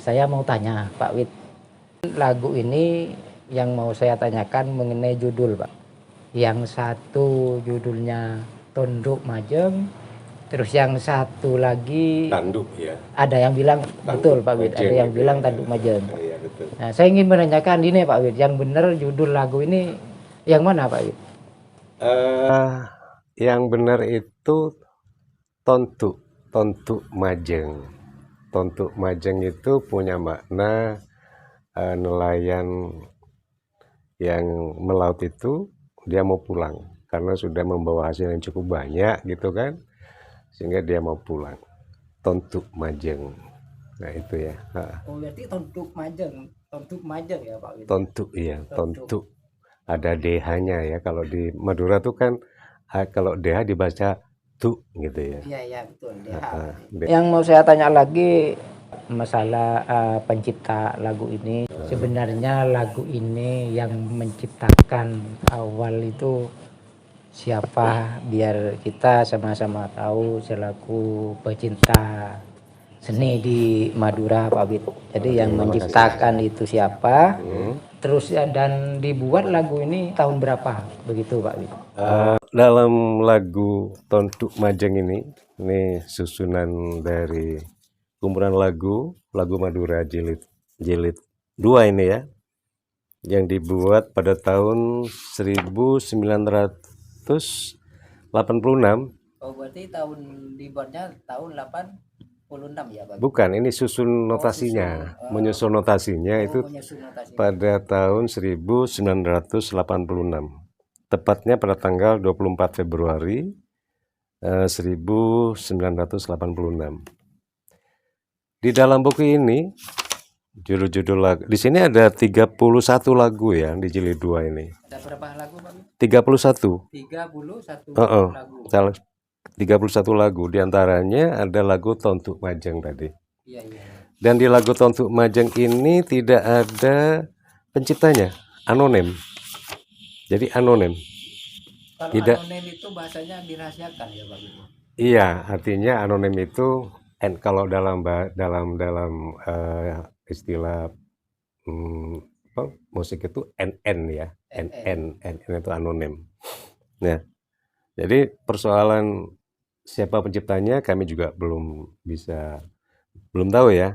Saya mau tanya Pak Wid, lagu ini yang mau saya tanyakan mengenai judul Pak. Yang satu judulnya Tonduk Majeng, terus yang satu lagi Tanduk ya. ada yang bilang Tanduk betul Pak Wid, ada yang gitu bilang ya. Tanduk Majeng. Iya betul. Nah, saya ingin menanyakan ini Pak Wid, yang benar judul lagu ini yang mana Pak Wid? Yang benar itu Tontuk Majeng. Tontuk Majeng itu punya makna nelayan yang melaut itu dia mau pulang karena sudah membawa hasil yang cukup banyak gitu kan, sehingga dia mau pulang. Tontuk Majeng. Nah itu ya. Oh berarti Tonduk Majeng ya Pak Wid? Tontuk iya, tontuk. Ada DH-nya ya. Kalau di Madura tuh kan kalau DH dibaca tu gitu ya. Iya betul DH. Yang mau saya tanya lagi masalah pencipta lagu ini. Sebenarnya lagu ini yang menciptakan awal itu siapa, biar kita sama-sama tahu selaku pecinta seni di Madura Pak Wid. Jadi yang menciptakan itu siapa? Terus dan dibuat lagu ini tahun berapa begitu Pak Wid? Dalam lagu Tontuk Majeng ini susunan dari kumpulan lagu Madura jilid 2 ini ya, yang dibuat pada tahun 1986. Oh berarti tahun dibuatnya tahun 86 ya Pak? Bukan, ini susun notasinya, menyusun notasinya itu pada tahun 1986. Tepatnya pada tanggal 24 Februari 1986. Di dalam buku ini judul-judul lagu, di sini ada 31 lagu ya di jilid 2 ini. Ada berapa lagu Pak? 31. 31 lagu. 31 lagu, diantaranya ada lagu Tontuk Majeng tadi. Iya. Dan di lagu Tontuk Majeng ini tidak ada penciptanya, anonim. Jadi anonim. Kalau tidak. Anonim itu bahasanya dirahasiakan ya Pak? Iya, artinya anonim itu kalau dalam istilah musik itu NN ya, NN itu anonim. Nah, jadi persoalan siapa penciptanya kami juga belum tahu ya.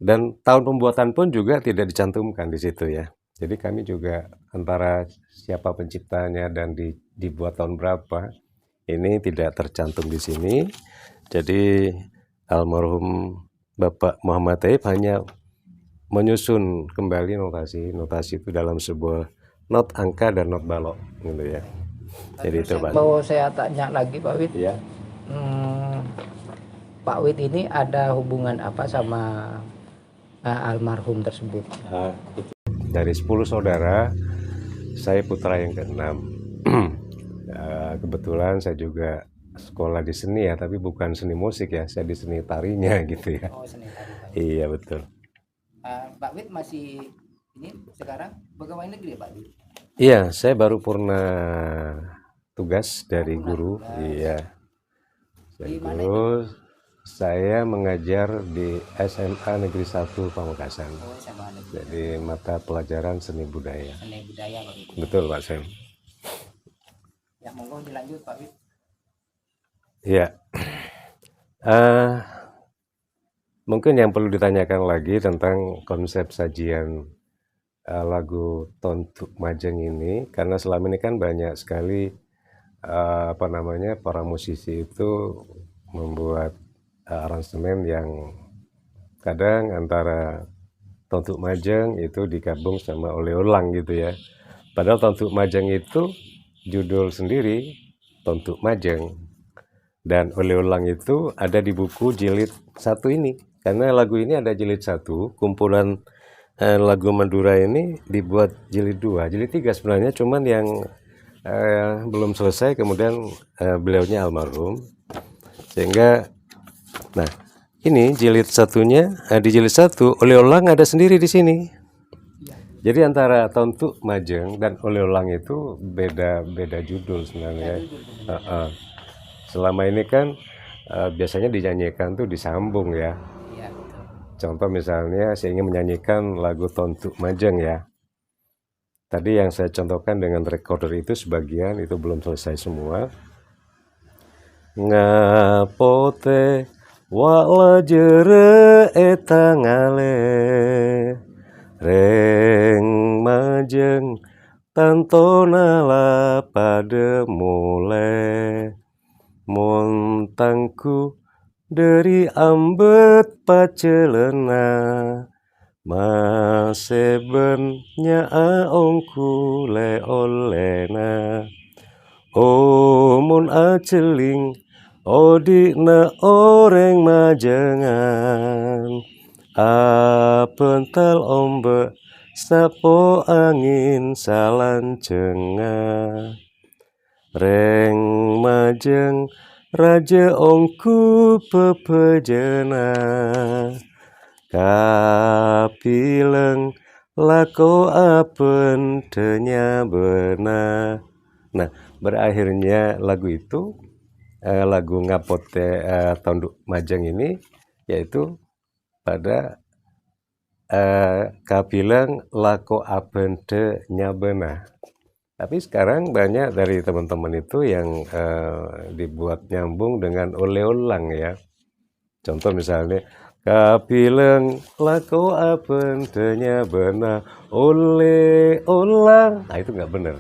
Dan tahun pembuatan pun juga tidak dicantumkan di situ ya. Jadi kami juga antara siapa penciptanya dan dibuat tahun berapa ini tidak tercantum di sini. Jadi almarhum Bapak Muhammad Taib hanya menyusun kembali notasi itu dalam sebuah not angka dan not balok gitu ya. Jadi itu Pak. Mau saya tanya lagi Pak Wid. Ya. Pak Wid ini ada hubungan apa sama almarhum tersebut? Dari 10 saudara, saya putra yang ke-6. Kebetulan saya juga sekolah di seni ya, tapi bukan seni musik ya, saya di seni tarinya gitu ya. Oh, seni tari. Iya betul. Pak Wid masih ini sekarang pegawai negeri Pak Wid? Iya, saya baru purna tugas dari guru. Iya. Terus saya mengajar di SMA Negeri 1 Pamekasan. Jadi mata pelajaran seni budaya. Seni budaya Pak Wid. Betul Pak Sam. Ya monggo dilanjut Pak Wid. Iya. Mungkin yang perlu ditanyakan lagi tentang konsep sajian lagu Tontuk Majeng ini, karena selama ini kan banyak sekali para musisi itu membuat aransemen yang kadang antara Tontuk Majeng itu digabung sama oleh-olang gitu ya. Padahal Tontuk Majeng itu judul sendiri Tontuk Majeng, dan oleh-olang itu ada di buku jilid 1 ini. Karena lagu ini ada jilid 1, kumpulan lagu Madura ini dibuat jilid 2, jilid 3 sebenarnya, cuman yang belum selesai, kemudian beliaunya almarhum, sehingga ini jilid 1-nya, di jilid 1 oleh-olang ada sendiri di sini. Jadi antara Tontuk Majeng dan oleh-olang itu beda judul sebenarnya. Selama ini kan biasanya dinyanyikan tuh disambung ya. Contoh misalnya saya ingin menyanyikan lagu Tontuk Majeng ya. Tadi yang saya contohkan dengan recorder itu sebagian, itu belum selesai semua. Ngapote wala jere etangale reng majeng tantonala pada mule montangku dari ambet pacelena masebennya aongku le olena omun aceling odikna oreng majengan apental ombe sapo angin salancenga reng majeng raja ongku pepejena kapileng lako apen tenya bena. Nah, berakhirnya lagu itu lagu Ngapote Tonduk Majeng ini yaitu pada kapileng lako apen tenya bena. Tapi sekarang banyak dari teman-teman itu yang dibuat nyambung dengan oleh-olang ya. Contoh misalnya kapileng lako apen tenya bena oleh olang. Nah itu nggak benar.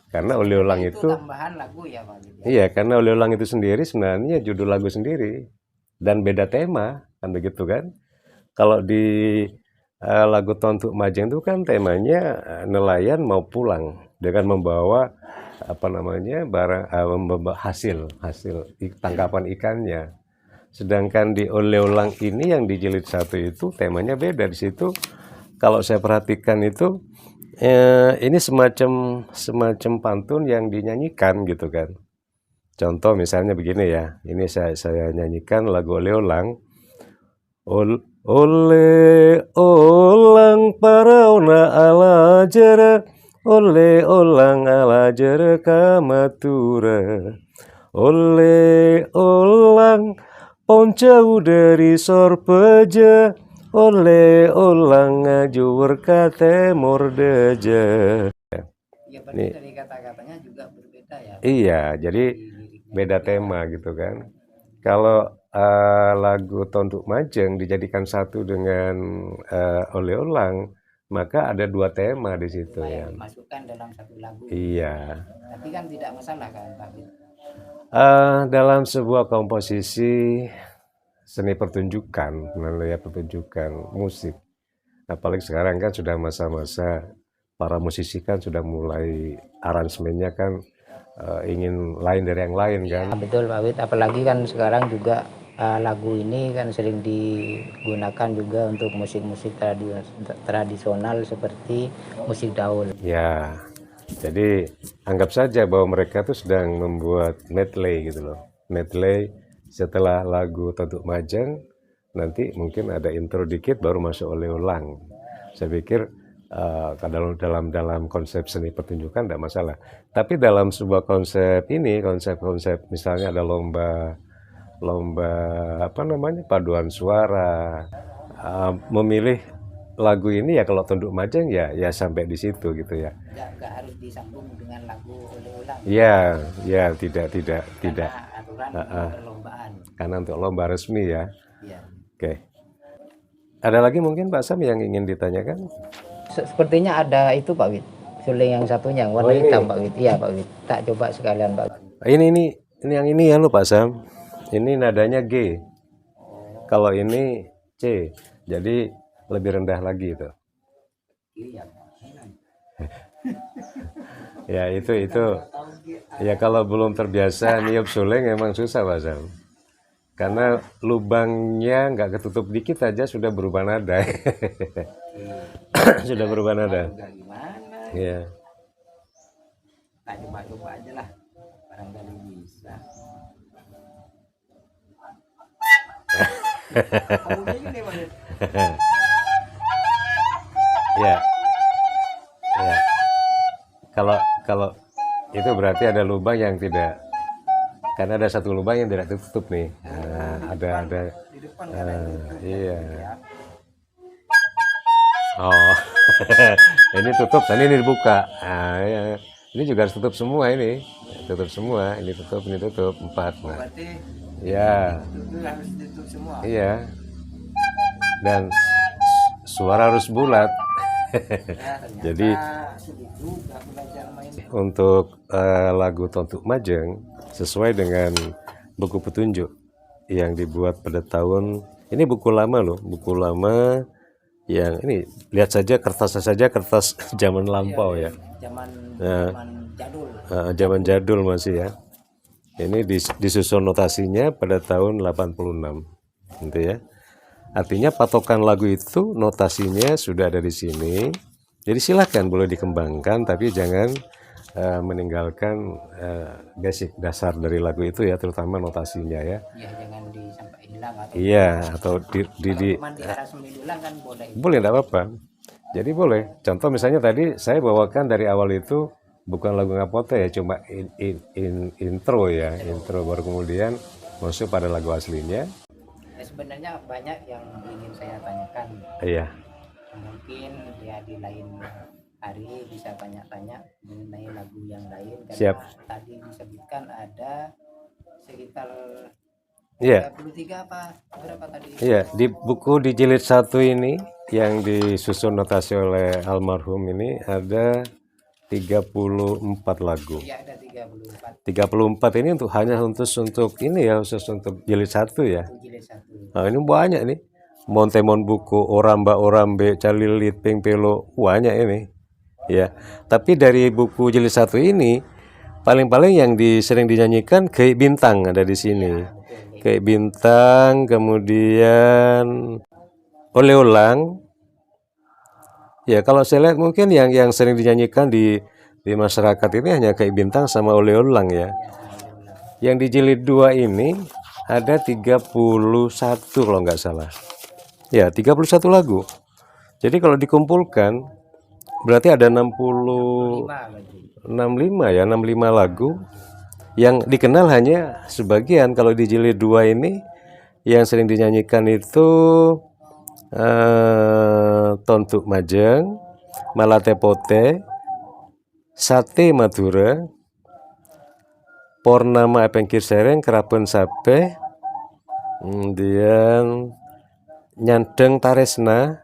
Karena oleh-olang itu tambahan lagu ya Pak Wid. iya, karena oleh-olang itu sendiri sebenarnya judul lagu sendiri dan beda tema kan begitu kan. Kalau di lagu Tontuk Majeng itu kan temanya nelayan mau pulang dengan membawa apa namanya barang membawa hasil tangkapan ikannya. Sedangkan di oleh-olang ini yang di jilid 1 itu temanya beda. Di situ kalau saya perhatikan itu ini semacam pantun yang dinyanyikan gitu kan. Contoh misalnya begini ya. Ini saya nyanyikan lagu oleh-olang. Oleh olang paraona ala jere oleh olang ala jere kamatura oleh olang poncau dari sorpeja oleh olang ngajur kate mordeja. Ya berarti dari kata-katanya juga berbeda ya. Iya, jadi beda tema gitu kan. Kalau lagu Tonduk Majeng dijadikan satu dengan oleh-olang, maka ada 2 tema di situ ya. Dimasukkan dalam satu lagu. Iya. Tapi kan tidak masalah kan Pak Wid. Dalam sebuah komposisi seni pertunjukan, pertunjukan musik, apalagi sekarang kan sudah masa-masa para musisi kan sudah mulai aransemennya kan ingin lain dari yang lain kan. Betul Pak Wid, apalagi kan sekarang juga lagu ini kan sering digunakan juga untuk musik-musik tradisional seperti musik daul. Ya, jadi anggap saja bahwa mereka tuh sedang membuat medley gitu loh. Medley setelah lagu Tontuk Majeng, nanti mungkin ada intro dikit baru masuk oleh-olang. Saya pikir dalam konsep seni pertunjukan tidak masalah. Tapi dalam sebuah konsep ini, konsep misalnya ada lomba apa namanya paduan suara, memilih lagu ini ya kalau Tonduk Majeng ya sampai di situ gitu ya. Nggak harus disambung dengan lagu oleh-olang. Ya tidak. Aturan perlombaan. Karena untuk lomba resmi ya. Iya. Oke. Ada lagi mungkin Pak Sam yang ingin ditanyakan? Sepertinya ada itu Pak Wid. Suling yang satunya yang warna hitam Pak Wid. Iya Pak Wid. Tak coba sekalian Pak Wid. Ini yang ini ya lo Pak Sam. Ini nadanya G. Kalau ini C. Jadi lebih rendah lagi itu. Ya itu ya kalau belum terbiasa niup suling emang susah Pak Sam. Karena lubangnya nggak ketutup dikit aja sudah berubah nada. Sudah berubah nada. Iya. Nah, coba-coba aja lah. Barangkali bisa. Ya. Ya. Kalau itu berarti ada lubang yang tidak, karena ada satu lubang yang tidak tertutup nih. Nah, ada kan nggak ada YouTube iya. ya. Oh, ini tutup, ini dibuka. Ya. Ini juga harus tutup semua ini. Tutup semua, ini tutup, 4. Nah, Berarti ya, itu harus ditutup semua. iya. Dan suara harus bulat. Ya, Jadi sulit juga belajar main. untuk lagu Tontuk Majeng sesuai dengan buku petunjuk yang dibuat pada tahun ini, buku lama loh, buku lama yang ini, lihat saja kertasnya saja, kertas zaman lampau ya. Zaman jadul. Zaman jadul masih ya. Ini disusun notasinya pada tahun 86 gitu ya. Artinya patokan lagu itu notasinya sudah ada di sini. Jadi silakan boleh dikembangkan, tapi jangan meninggalkan basic dasar dari lagu itu ya, terutama notasinya ya. Ya, jangan disampai hilang atau Iya, atau cuma diarah sampai hilang kan boleh. boleh, enggak apa-apa. Jadi boleh. Contoh misalnya tadi saya bawakan dari awal itu bukan lagu Ngapote ya, cuma intro ya, intro, baru kemudian masuk pada lagu aslinya. Ya, sebenarnya banyak yang ingin saya tanyakan. Iya. Mungkin ya di lain hari bisa tanya-tanya mengenai lagu yang lain, karena Siap. tadi disebutkan ada sekitar Iya. 33 apa berapa tadi? Iya, di buku di jilid 1 ini yang disusun notasi oleh almarhum ini ada 34 lagu. Iya, ada 34. 34 ini hanya untuk ini ya, khusus untuk jilid 1 ya. Jilid 1. Nah, ini banyak nih. Montemon buku, Oramba Orambe, Calilit, Pengpelo, banyak ini. Ya. Tapi dari buku jilid 1 ini paling-paling yang sering dinyanyikan Kei Bintang ada di sini. Kei Bintang, kemudian Oleh-Olang. Ya, kalau saya lihat mungkin yang sering dinyanyikan di masyarakat ini hanya Kei Bintang sama Oleh-Olang ya. Yang di jilid 2 ini ada 31 kalau nggak salah. Ya, 31 lagu. Jadi kalau dikumpulkan berarti ada 65 ya, 65 lagu yang dikenal hanya sebagian. Kalau di jilid 2 ini yang sering dinyanyikan itu Tontuk Majeng, Malate Pote, Sate Madura, Purnama Epengkir Sereng, Kerapen Sape, kemudian Nyandeng Taresna,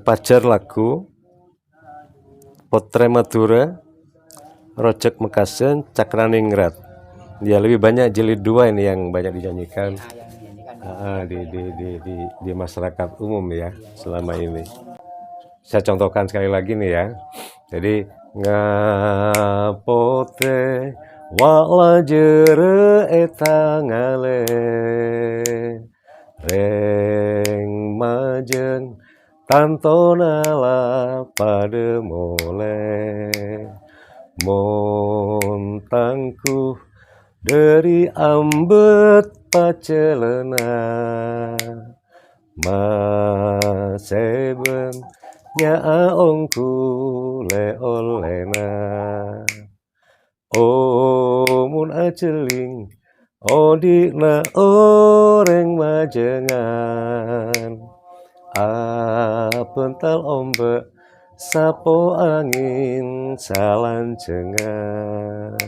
Pajar Lagu, Potre Madura, Rojek Mekasen, Cakraningrat. Ya, lebih banyak jilid 2 ini yang banyak dinyanyikan di masyarakat umum ya selama ini. Saya contohkan sekali lagi nih ya. Jadi ngapote wala jere etangale reng majeng tantonala pada mole montangku dari ambet pacelena maseben nyaongku leolena omun aceling odikna oreng majengan apental ombak sapo angin salancengan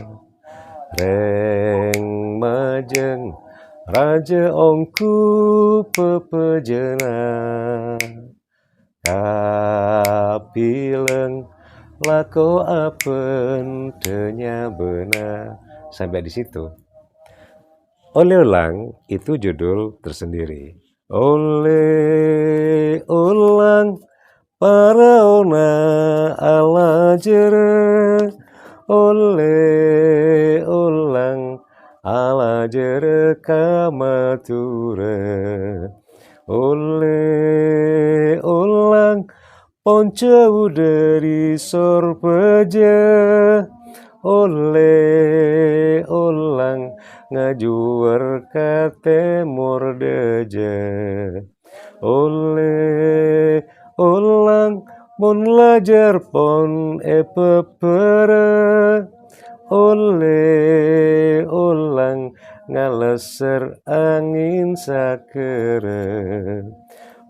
reng majeng raja ongku pepejena kapileng lako apen denya bena. Sampai di situ. Oleh-Olang itu judul tersendiri. Oleh-Olang paraona ala jere, oleh-olang ala jere kamature, oleh-olang ponce uderi sorpeje, oleh-olang ngajuar kate mordeje, oleh-olang mon lajar pon epepere, oleh-olang ngaleser angin sakere.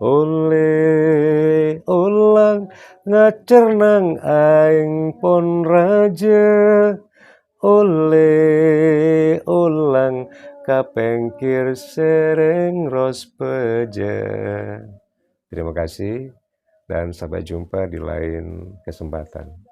Oleh ulang ngacernang aing pon raja. Oleh ulang kapengkir sereng ros peja. Terima kasih dan sampai jumpa di lain kesempatan.